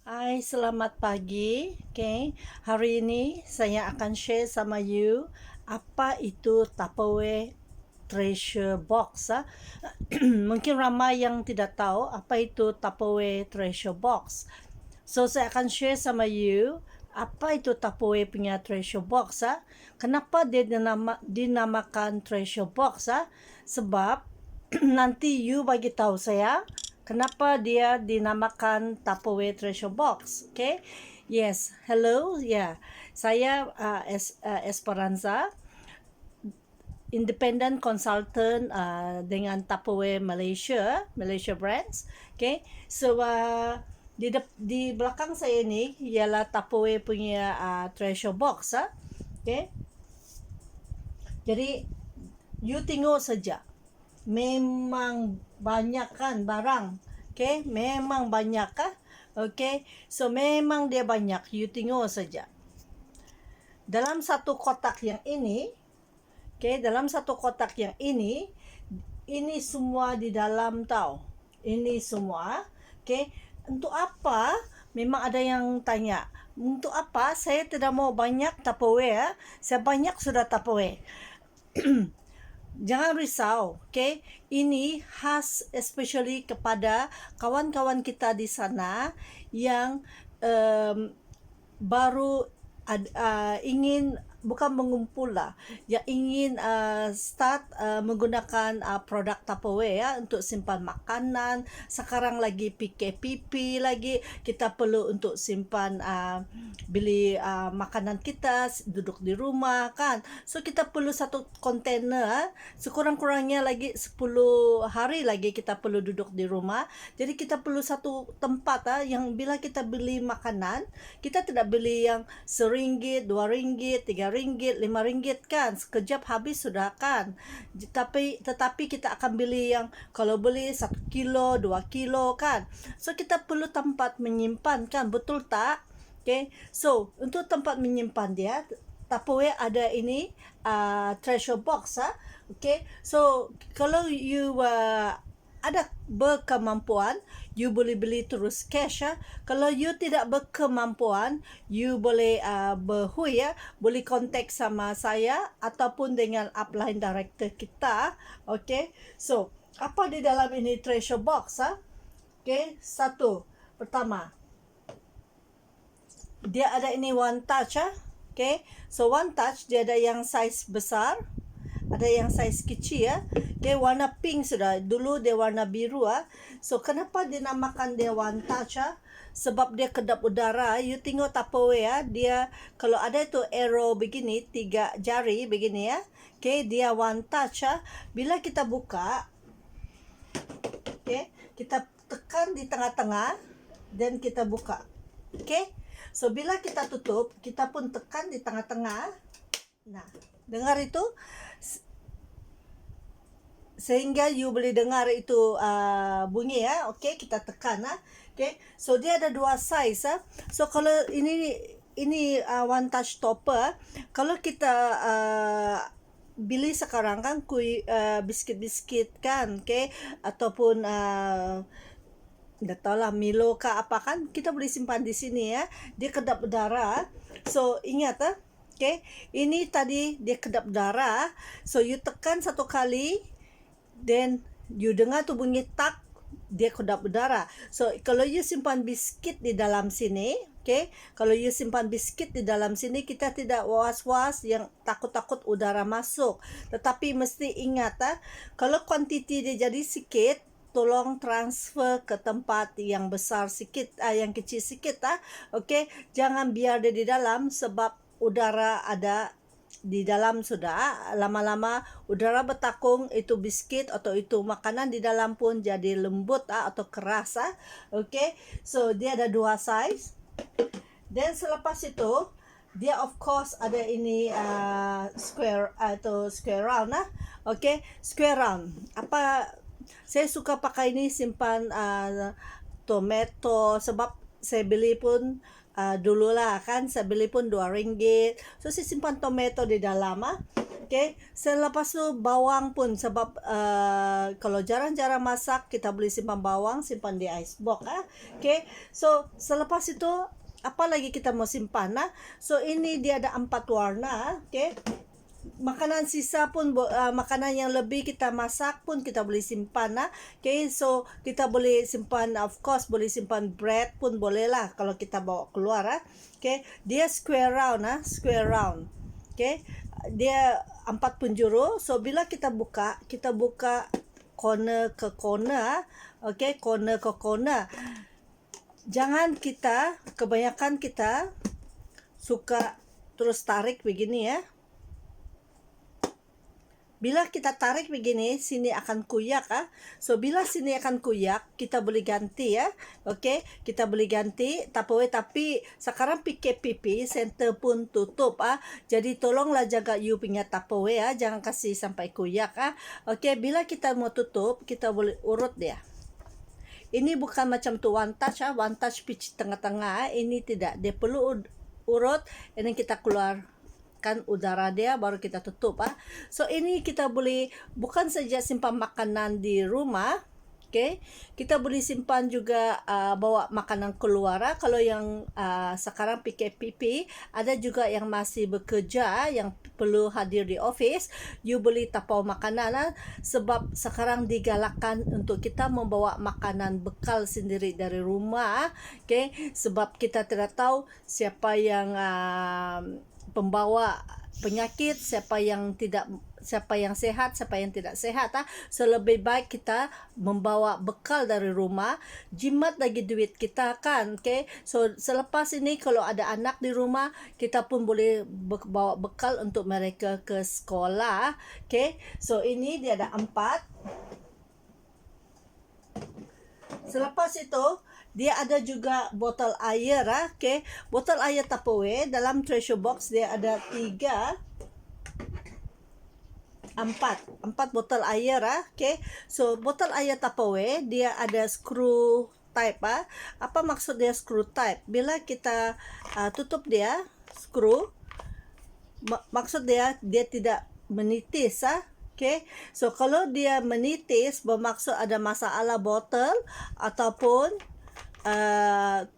Hai, selamat pagi. Okay, hari ini saya akan share sama you apa itu Tupperware Treasure Box. Mungkin ramai yang tidak tahu apa itu Tupperware Treasure Box. So saya akan share sama you apa itu Tupperware punya Treasure Box. Kenapa dia dinamakan Treasure Box? Sebab nanti you bagi tahu saya kenapa dia dinamakan Tupperware Treasure Box. Okay? Yes, hello. Yeah. Saya Esperanza, independent consultant dengan Tupperware Malaysia Brands. Okay? So di belakang saya ni ialah Tupperware punya treasure box. Okay? Jadi you tengok saja. Memang banyak kan barang. Okay? Memang banyak kah? Okay? So memang dia banyak. You tengok saja. Dalam satu kotak yang ini, okay, dalam satu kotak yang ini semua di dalam tau. Ini semua. Okay? Untuk apa? Memang ada yang tanya. Untuk apa? Saya tidak mau banyak Tupperware. Saya banyak sudah Tupperware. Jangan risau, okay? Ini khas especially kepada kawan-kawan kita di sana yang baru ingin bukan mengumpul lah, yang ingin start menggunakan produk Tupperware ya untuk simpan makanan. Sekarang lagi PKPP lagi, kita perlu untuk simpan beli makanan kita duduk di rumah kan. So kita perlu satu kontainer, sekurang-kurangnya lagi 10 hari lagi kita perlu duduk di rumah. Jadi kita perlu satu tempat yang bila kita beli makanan, kita tidak beli yang RM1, RM2, RM3, RM5 kan. Sekejap habis sudah kan. Tetapi kita akan beli yang kalau beli 1 kilo, 2 kilo kan. So kita perlu tempat menyimpan kan, betul tak? Okay. So untuk tempat menyimpan dia, Tupperware ada ini treasure box. Okay. So kalau you ada berkemampuan, you boleh beli terus cash. Kalau you tidak berkemampuan, you boleh berhui boleh kontak sama saya ataupun dengan upline director kita. Okay. So apa di dalam ini treasure box? Okay. Satu, pertama, dia ada ini one touch. Okay. So one touch dia ada yang size besar, ada yang size kecil Okay, warna pink sudah. Dulu dia warna biru So kenapa dinamakan dia one touch Sebab dia kedap udara. You tengok Tupperware dia kalau ada itu arrow begini, 3 jari begini Okay, dia one touch Bila kita buka, okay, kita tekan di tengah-tengah dan kita buka. Okay. So bila kita tutup, kita pun tekan di tengah-tengah. Nah, dengar itu? Sehingga you boleh dengar itu bunyi Okay, kita tekan Okay. So dia ada dua size So kalau ini one touch topper, kalau kita beli sekarang kan biskit-biskit kan, okay, ataupun tahu lah Milo ke apa kan, kita boleh simpan di sini dia kedap udara. So ingat okay, ini tadi dia kedap udara. So you tekan satu kali, then you dengar tu bunyi tak, dia kedap udara. So kalau you simpan biskit di dalam sini, okay, kalau you simpan biskit di dalam sini, kita tidak was-was yang takut-takut udara masuk. Tetapi mesti ingat kalau kuantiti dia jadi sikit, tolong transfer ke tempat yang besar sikit, yang kecil sikit okay. Jangan biar dia di dalam, sebab udara ada di dalam sudah. Lama-lama udara bertakung, itu biskit atau itu makanan di dalam pun jadi lembut atau keras okay. So dia ada dua size. Dan selepas itu dia of course ada ini square atau square round okay. Square round apa, saya suka pakai ini simpan tomato, sebab saya beli pun dulu lah kan, saya beli pun RM2. So saya simpan tomato di dalam Okay, selepas tu bawang pun sebab kalau jarang-jarang masak kita boleh simpan bawang, simpan di ice box Okay, so selepas itu apa lagi kita mau simpan So ini dia ada 4 warna, okay. Makanan sisa pun makanan yang lebih kita masak pun kita boleh simpan Okay, so kita boleh simpan, of course boleh simpan bread pun boleh lah kalau kita bawa keluar Okay, dia square round square round. Okay, dia 4 penjuru. So bila kita buka corner ke corner Okay, corner ke corner. Jangan kita, kebanyakan kita suka terus tarik begini Bila kita tarik begini, sini akan kuyak So bila sini akan kuyak, kita boleh ganti Okay, kita boleh ganti tapi sekarang PKPP center pun tutup Jadi tolonglah jaga you punya Tupperware jangan kasih sampai kuyak Okay, bila kita mau tutup, kita boleh urut dia. Ini bukan macam tu one touch pitch tengah-tengah Ini tidak, dia perlu urut, ini kita keluar udara dia baru kita tutup So ini kita boleh bukan saja simpan makanan di rumah, okay, kita boleh simpan juga bawa makanan keluar kalau yang sekarang PKPP ada juga yang masih bekerja yang perlu hadir di office, you boleh tapau makanan sebab sekarang digalakkan untuk kita membawa makanan bekal sendiri dari rumah, okay, sebab kita tidak tahu siapa yang pembawa penyakit, siapa yang sehat, siapa yang tidak sehat So lebih baik kita membawa bekal dari rumah, jimat lagi duit kita kan, okay. So selepas ini kalau ada anak di rumah, kita pun boleh bawa bekal untuk mereka ke sekolah, okay. So ini dia ada 4. Selepas itu dia ada juga botol air okay. Botol air Tupperware dalam treasure box dia ada 4 botol air okay. So botol air Tupperware dia ada screw type Apa maksud dia screw type? Bila kita tutup dia screw, maksud dia tidak menitis Okay, so kalau dia menitis bermaksud ada masalah botol ataupun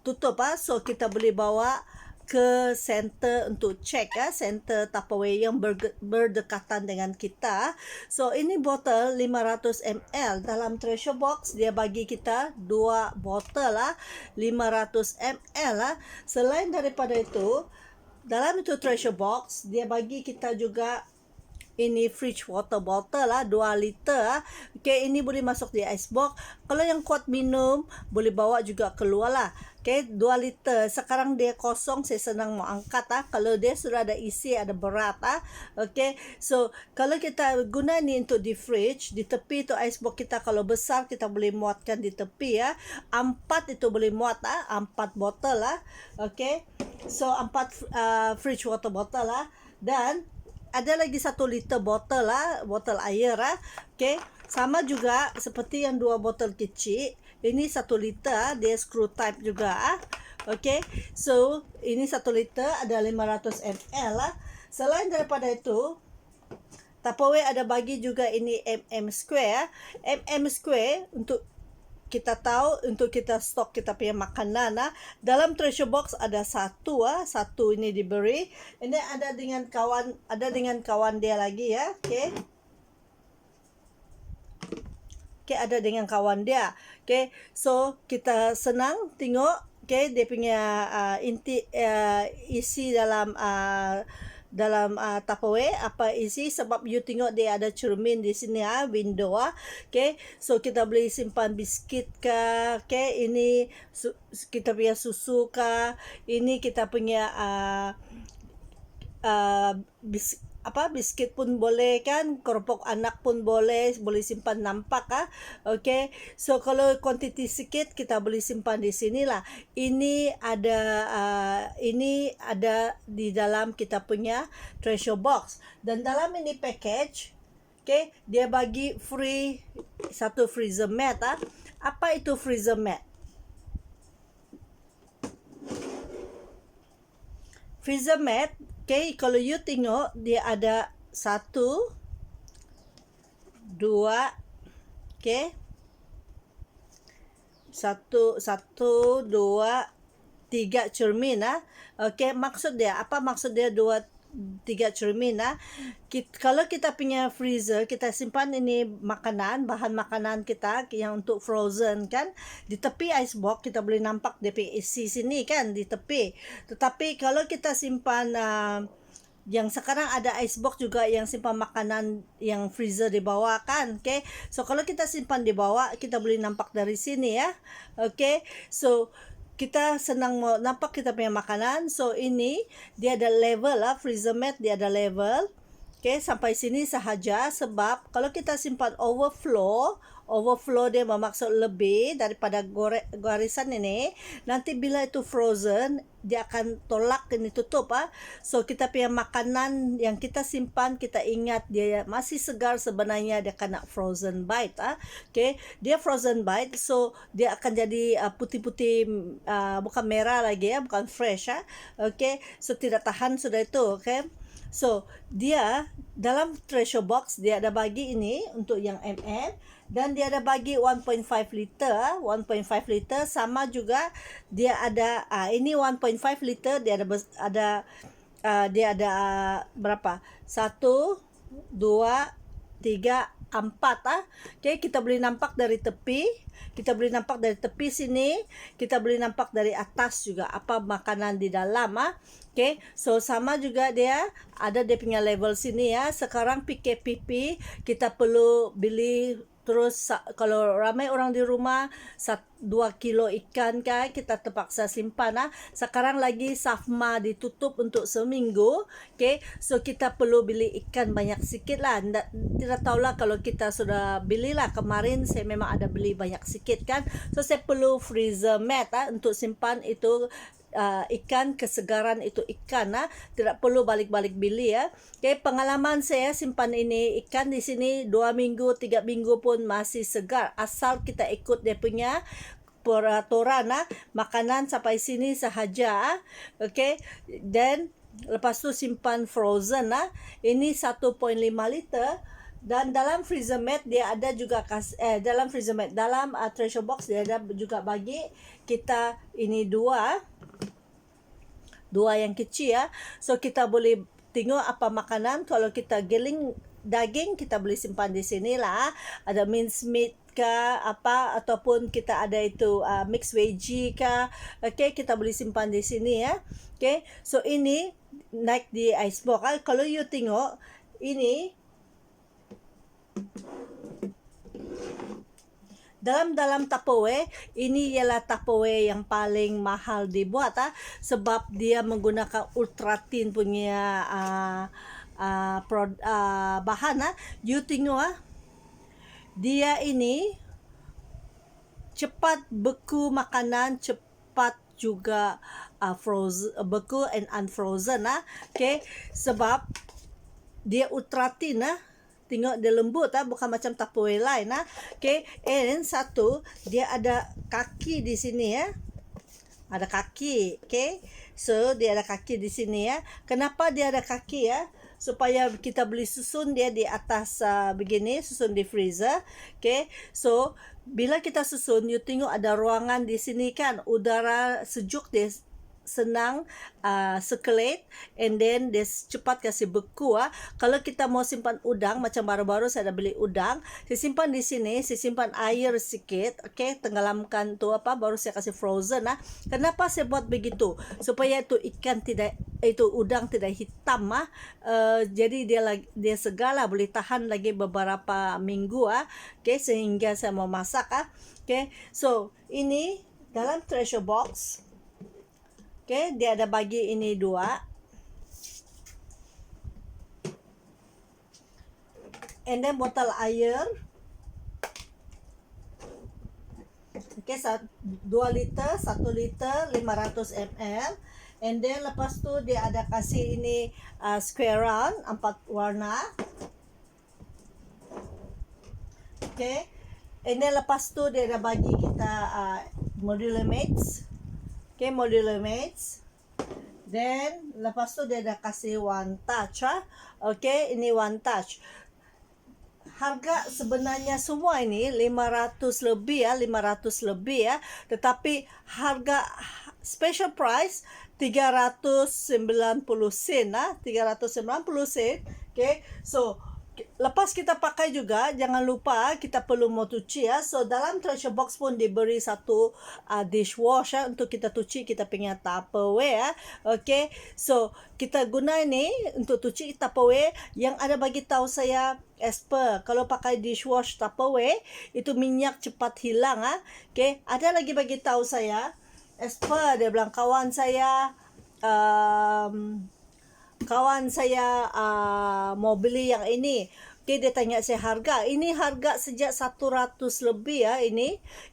tutup So kita boleh bawa ke center untuk cek center Tupperware yang berdekatan dengan kita. So ini botol 500 ml dalam treasure box dia bagi kita 2 botol 500 ml Selain daripada itu, dalam itu treasure box dia bagi kita juga ini fridge water bottle 2 liter Okay, ini boleh masuk di ice box. Kalau yang kuat minum boleh bawa juga keluar Okay, 2 liter. Sekarang dia kosong, saya senang mau angkat Kalau dia sudah ada isi, ada berat Okay, so kalau kita guna ni untuk di fridge, di tepi tu ice box kita kalau besar kita boleh muatkan di tepi 4 itu boleh muat 4 botol Okay, so 4 fridge water bottle dan ada lagi 1 liter botol botol air Okay, sama juga seperti yang 2 botol kecil. Ini 1 liter dia screw type juga Okay, so ini 1 liter ada 500 ml Selain daripada itu, Tupperware ada bagi juga ini square untuk kita tahu untuk kita stok kita punya makanan dalam treasure box ada satu ini diberi. Ini ada dengan kawan dia lagi Okay. Okay, ada dengan kawan dia. Okay, so kita senang tengok dia punya isi dalam Tupperware apa isi, sebab you tengok dia ada cermin di sini window Okay, so kita boleh simpan biskit Okay, ini kita punya susu ini kita punya biskit pun boleh kan, keropok anak pun boleh simpan nampak Okay, so kalau kuantiti sikit kita boleh simpan di sinilah. Ini ada di dalam kita punya treasure box. Dan dalam ini package Okay, dia bagi free 1 freezer mat Apa itu freezer mat? Freezer mat Okay, kalau you tengok dia ada 1, 2, okay. 1, 2, 3 cermin Okay, maksud dia apa? Maksud dia 2, 3 cermin kalau kita punya freezer, kita simpan ini makanan, bahan makanan kita yang untuk frozen kan, di tepi ice box kita boleh nampak dia isi sini kan di tepi. Tetapi kalau kita simpan yang sekarang ada icebox juga yang simpan makanan yang freezer di bawah kan, okay. So kalau kita simpan di bawah, kita boleh nampak dari sini okay. So kita senang mau nampak kita punya makanan. So ini dia ada level freezer mat dia ada level. Okay, sampai sini sahaja, sebab kalau kita simpan overflow dia bermaksud lebih daripada garisan ini. Nanti bila itu frozen, dia akan tolak ini tutup So kita punya makanan yang kita simpan, kita ingat dia masih segar, sebenarnya dia kena frozen bite Okay, dia frozen bite, so dia akan jadi putih-putih, bukan merah lagi bukan fresh Okay, so tidak tahan sudah itu. Okay, so dia dalam treasure box dia ada bagi ini untuk yang dan dia ada bagi 1.5 liter 1.5 liter sama juga dia ada ini 1.5 liter dia dia ada berapa? 1, 2, 3, 4 Okay, kita boleh nampak dari tepi, sini, kita boleh nampak dari atas juga apa makanan di dalam Okay, so sama juga dia ada dia punya level sini Sekarang PKPP kita perlu beli terus, kalau ramai orang di rumah 2 kilo ikan kan kita terpaksa simpan Sekarang lagi Safma ditutup untuk seminggu. Okay, so kita perlu beli ikan banyak sikit lah. Tidak tahulah kalau kita sudah belilah kemarin, saya memang ada beli banyak sikit kan. So saya perlu freezer mat untuk simpan itu ikan, kesegaran itu ikan tidak perlu balik-balik beli Okay, pengalaman saya simpan ini ikan di sini 2 minggu 3 minggu pun masih segar, asal kita ikut dia punya peraturan makanan sampai sini sahaja Okay, dan lepas tu simpan frozen ini 1.5 liter. Dan dalam freezer mat dia ada juga dalam freezer mat, dalam treasure box dia ada juga bagi kita ini dua yang kecil So kita boleh tengok apa makanan. Kalau kita giling daging, kita boleh simpan di sini lah ada mince meat ke apa, ataupun kita ada itu mixed veggie ke Okay, kita boleh simpan di sini Okay, so ini naik di icebox kalau you tengok ini dalam Tupperware, ini ialah Tupperware yang paling mahal dibuat sebab dia menggunakan ultra thin punya bahan you tengok dia ini cepat beku makanan, cepat juga frozen, beku and unfrozen Okay, sebab dia ultra thin tengok dia lembut bukan macam Tupperware lain Okay, and satu dia ada kaki di sini ada kaki. Okay, so dia ada kaki di sini kenapa dia ada kaki supaya kita boleh susun dia di atas begini, susun di freezer. Okay, so bila kita susun, you tengok ada ruangan di sini kan, udara sejuk dia senang circulate, and then dia cepat kasih beku Kalau kita mau simpan udang, macam baru-baru saya ada beli udang, saya simpan di sini, saya simpan air sikit. Okay, tenggelamkan tu baru saya kasih frozen Kenapa saya buat begitu? Supaya itu ikan tidak, itu udang tidak hitam jadi dia segar lah, boleh tahan lagi beberapa minggu Okay, sehingga saya mau masak Okay, so ini dalam treasure box. Okay, dia ada bagi ini 2. And then botol air. Okay, 2 liter, 1 liter, 500 ml. And then lepas tu dia ada kasih ini square round 4 warna. Okay, and then lepas tu dia ada bagi kita modular mates. Okay, modular mates. Then, lepas tu dia dah kasih one touch, Okay, ini one touch. Harga sebenarnya semua ini 500 lebih 500 lebih tetapi harga special price 390 sen 390 sen. Okay, so lepas kita pakai juga jangan lupa kita perlu mau cuci so dalam treasure box pun diberi satu dishwash untuk kita cuci kita punya Tupperware okay, so kita guna ini untuk cuci Tupperware. Yang ada bagi tahu saya as per kalau pakai dishwash Tupperware itu minyak cepat hilang okay, ada lagi bagi tahu saya as per dia bilang kawan saya mau beli yang ini. Okay, dia tanya saya harga. Ini harga sejak 100 lebih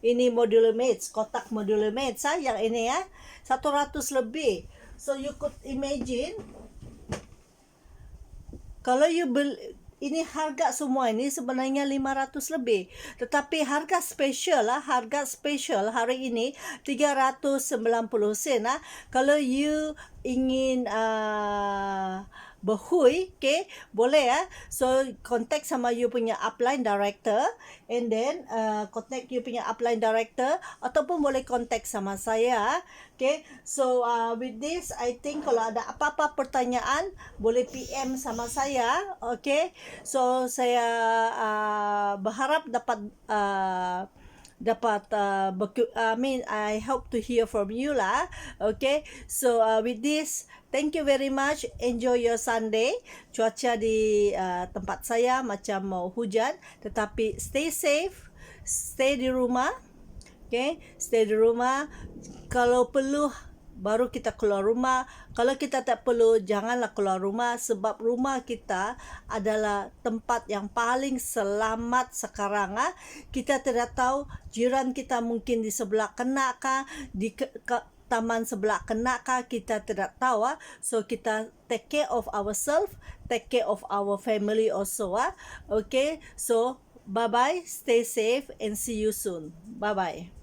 Ini modular mates, kotak modular mates yang ini 100 lebih. So you could imagine kalau you beli ini harga semua ini sebenarnya 500 lebih. Tetapi harga special hari ini 390 sen Kalau you ingin berhui, okay, boleh So contact sama you punya upline director and then contact you punya upline director ataupun boleh contact sama saya. Okay, so with this I think kalau ada apa-apa pertanyaan boleh PM sama saya. Okay, so saya berharap dapat I hope to hear from you lah. Okay, so with this thank you very much. Enjoy your Sunday. Cuaca di tempat saya macam mau hujan, tetapi stay safe, stay di rumah. Okay, stay di rumah. Kalau perlu baru kita keluar rumah. Kalau kita tak perlu, janganlah keluar rumah sebab rumah kita adalah tempat yang paling selamat sekarang. Kita tidak tahu jiran kita mungkin di sebelah kena kah, di taman sebelah kena kah, kita tidak tahu. So kita take care of ourselves, take care of our family also. Okay, so bye-bye, stay safe and see you soon. Bye-bye.